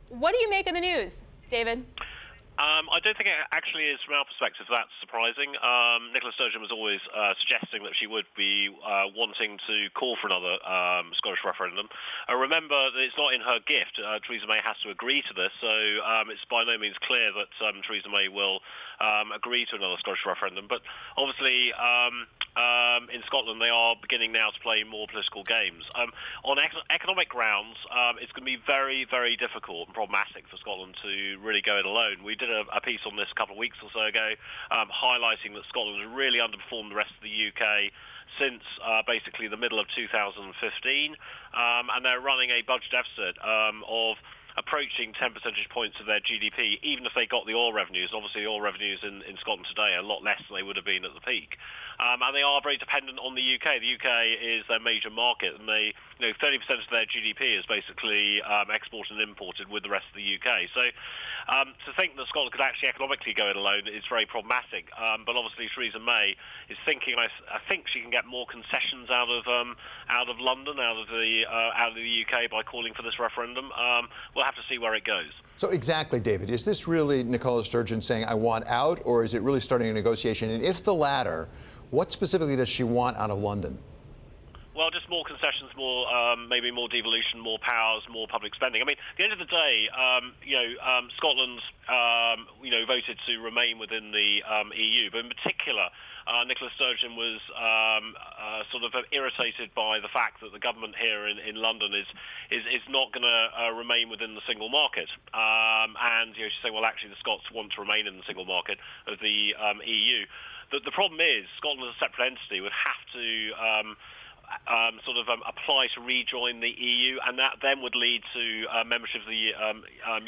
What do you make of the news, David? I don't think it actually is, from our perspective, that surprising. Nicola Sturgeon was always suggesting that she would be wanting to call for another Scottish referendum. Remember that it's not in her gift. Theresa May has to agree to this, so it's by no means clear that Theresa May will agree to another Scottish referendum. But obviously, in Scotland, they are beginning now to play more political games. On economic grounds, it's going to be very, very difficult and problematic for Scotland to really go it alone. We did a piece on this a couple of weeks or so ago, highlighting that Scotland has really underperformed the rest of the UK since basically the middle of 2015, and they're running a budget deficit of approaching 10 percentage points of their GDP, even if they got the oil revenues. Obviously, the oil revenues in Scotland today are a lot less than they would have been at the peak. And they are very dependent on the UK. The UK is their major market, and 30% of their GDP is basically exported and imported with the rest of the UK. So to think that Scotland could actually economically go it alone is very problematic. But obviously, Theresa May is thinking. I think she can get more concessions out of London, out of the UK by calling for this referendum. We'll have to see where it goes. So exactly, David, is this really Nicola Sturgeon saying, I want out, or is it really starting a negotiation? And if the latter, what specifically does she want out of London? Well, just more concessions, maybe more devolution, more powers, more public spending. I mean, at the end of the day, Scotland, voted to remain within the EU, but in particular, Nicola Sturgeon was sort of irritated by the fact that the government here in London is not going to remain within the single market. And she's saying, well, actually, the Scots want to remain in the single market of the EU. The problem is Scotland as a separate entity would have to apply to rejoin the EU, and that then would lead to membership of the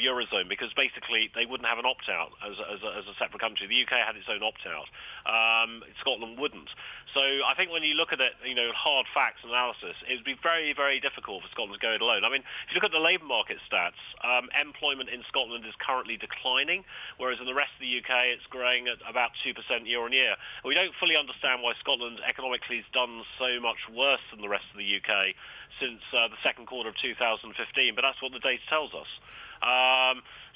Eurozone, because basically they wouldn't have an opt-out as a separate country. The UK had its own opt-out. Scotland wouldn't. So I think when you look at it, hard facts analysis, it would be very, very difficult for Scotland to go it alone. I mean, if you look at the labour market stats, employment in Scotland is currently declining, whereas in the rest of the UK it's growing at about 2% year on year. We don't fully understand why Scotland economically has done so much worse than the rest of the UK since the second quarter of 2015, but that's what the data tells us.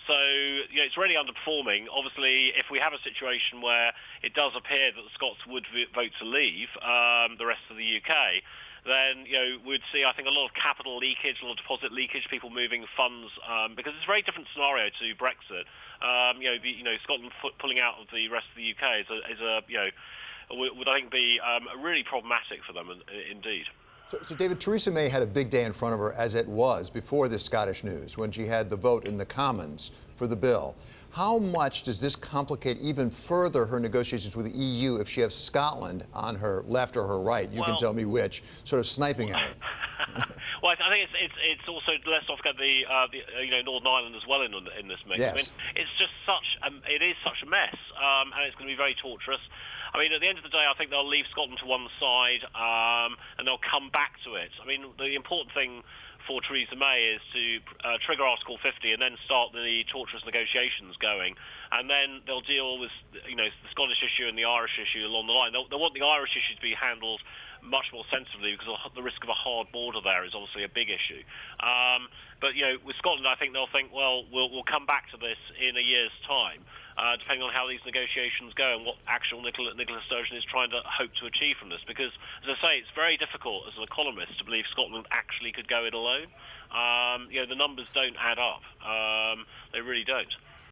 So it's really underperforming. Obviously, if we have a situation where it does appear that the Scots would vote to leave the rest of the UK, then we'd see, I think, a lot of capital leakage, a lot of deposit leakage, people moving funds, because it's a very different scenario to Brexit. Scotland pulling out of the rest of the UK would I think be really problematic for them indeed. So, David, Theresa May had a big day in front of her, as it was before this Scottish news, when she had the vote in the Commons for the bill. How much does this complicate even further her negotiations with the EU if she has Scotland on her left or her right? You can tell me which, sort of sniping at her. Well, I think it's also, let's not forget the Northern Ireland as well in this mix. Yes. I mean, it's just it is such a mess, and it's going to be very torturous. I mean, at the end of the day, I think they'll leave Scotland to one side, and they'll come back to it. I mean, the important thing for Theresa May is to trigger Article 50 and then start the torturous negotiations going. And then they'll deal with the Scottish issue and the Irish issue along the line. They'll want the Irish issue to be handled much more sensibly, because the risk of a hard border there is obviously a big issue. But with Scotland, I think they'll think, well, we'll come back to this in a year's time. Depending on how these negotiations go and what actual Nicola Sturgeon is trying to hope to achieve from this. Because, as I say, it's very difficult as an economist to believe Scotland actually could go it alone. The numbers don't add up. They really don't.